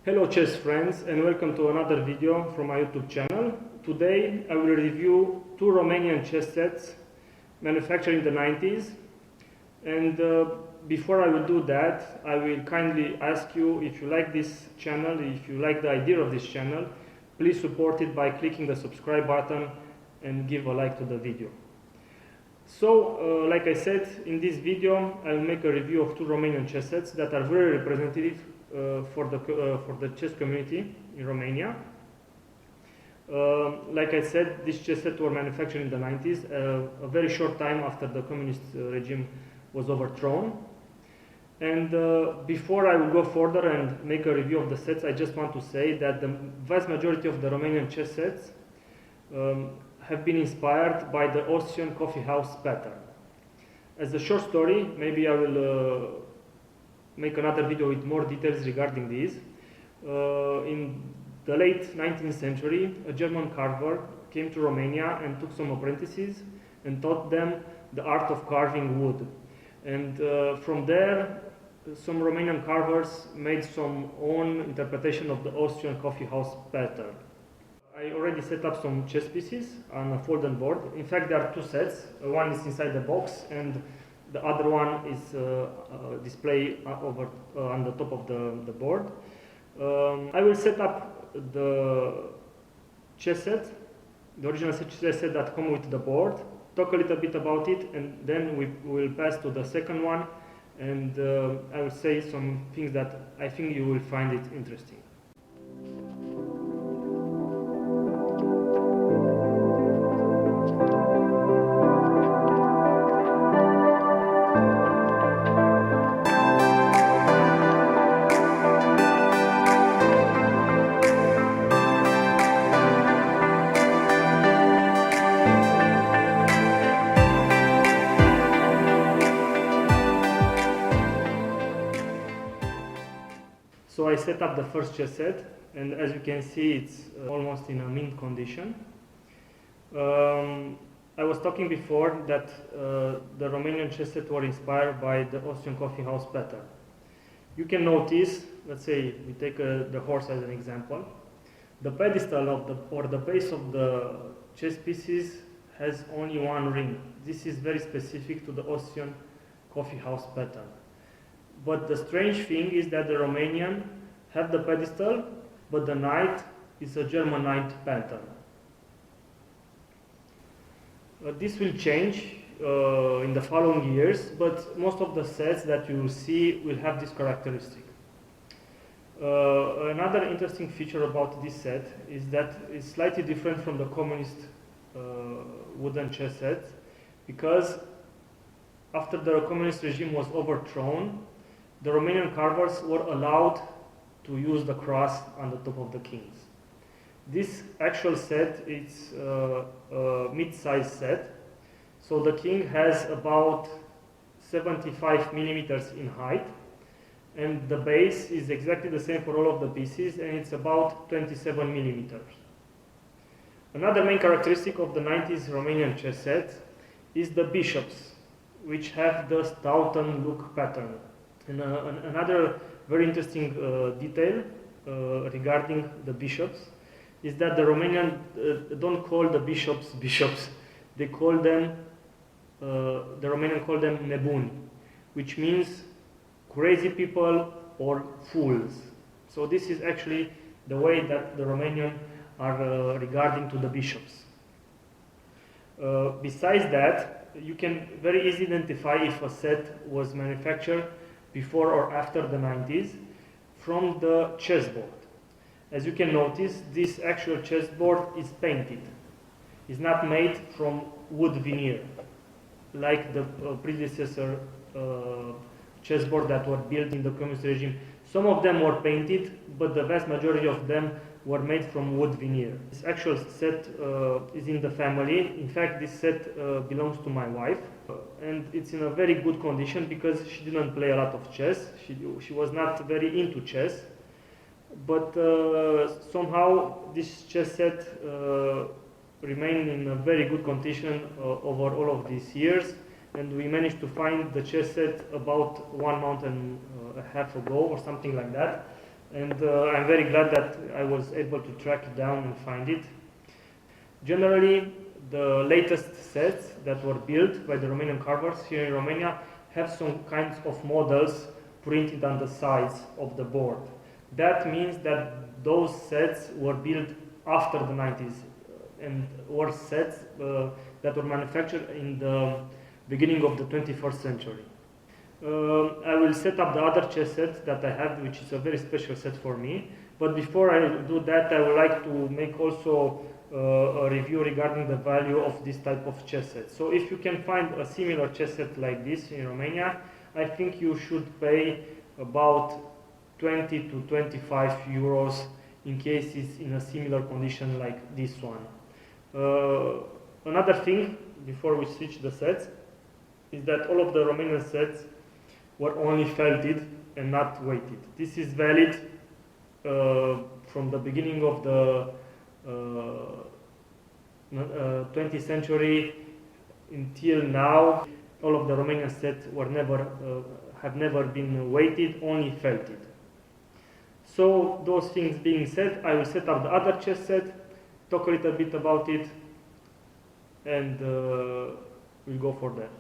Hello chess friends, and welcome to another video from my YouTube channel. Today I will review two Romanian chess sets manufactured in the 90s, and before I will do that, I will kindly ask you, if you like this channel, if you like the idea of this channel, please support it by clicking the subscribe button and give a like to the video. So, like I said, in this video I will make a review of two Romanian chess sets that are very representative for the chess community in Romania. Like I said, this chess set were manufactured in the 90s, a very short time after the communist regime was overthrown. And before I will go further and make a review of the sets, I just want to say that the vast majority of the Romanian chess sets have been inspired by the Austrian Coffeehouse pattern. As a short story, maybe I will make another video with more details regarding these. In the late 19th century, a German carver came to Romania and took some apprentices and taught them the art of carving wood. And from there, some Romanian carvers made some own interpretation of the Austrian Coffeehouse pattern. I already set up some chess pieces on a folding board. In fact, there are two sets. One is inside the box, and the other one is displayed over on the top of the board. I will set up the chess set, the original chess set that comes with the board, talk a little bit about it, and then we will pass to the second one, and I will say some things that I think you will find it interesting. So I set up the first chess set, and as you can see, it's almost in a mint condition. I was talking before that the Romanian chess set were inspired by the Austrian Coffeehouse pattern. You can notice, let's say we take the horse as an example, the pedestal of the base of the chess pieces has only one ring. This is very specific to the Austrian Coffeehouse pattern. But the strange thing is that the Romanian have the pedestal, but the knight is a German knight pattern. This will change in the following years, but most of the sets that you will see will have this characteristic. Another interesting feature about this set is that it's slightly different from the communist wooden chess set, because after the communist regime was overthrown, the Romanian carvers were allowed to use the cross on the top of the kings. This actual set is a mid-size set, so the king has about 75 millimeters in height, and the base is exactly the same for all of the pieces, and it's about 27 millimeters. Another main characteristic of the 90s Romanian chess set is the bishops, which have the Stoughton look pattern. And another very interesting detail regarding the bishops is that the Romanian don't call the bishops bishops. They call them, the Romanian call them nebuni, which means crazy people or fools. So this is actually the way that the Romanian are regarding to the bishops. Besides that, you can very easily identify if a set was manufactured before or after the 90s from the chessboard. As you can notice, this actual chessboard is painted. It's not made from wood veneer, like the predecessor chessboard that were built in the communist regime. Some of them were painted, but the vast majority of them were made from wood veneer. This actual set is in the family. In fact, this set belongs to my wife, and it's in a very good condition because she didn't play a lot of chess. She was not very into chess, but somehow this chess set remained in a very good condition over all of these years, and we managed to find the chess set about 1.5 months ago or something like that. And I'm very glad that I was able to track it down and find it. Generally, the latest sets that were built by the Romanian carvers here in Romania have some kinds of models printed on the sides of the board. That means that those sets were built after the 90s and were sets that were manufactured in the beginning of the 21st century. I will set up the other chess set that I have, which is a very special set for me. But before I do that, I would like to make also a review regarding the value of this type of chess set. So if you can find a similar chess set like this in Romania, I think you should pay about 20 to 25 euros in case it's in a similar condition like this one. Another thing, before we switch the sets, is that all of the Romanian sets were only felted and not weighted. This is valid from the beginning of the 20th century until now. All of the Romanian sets were have never been weighted, only felted. So those things being said, I will set up the other chess set, talk a little bit about it, and we'll go for that.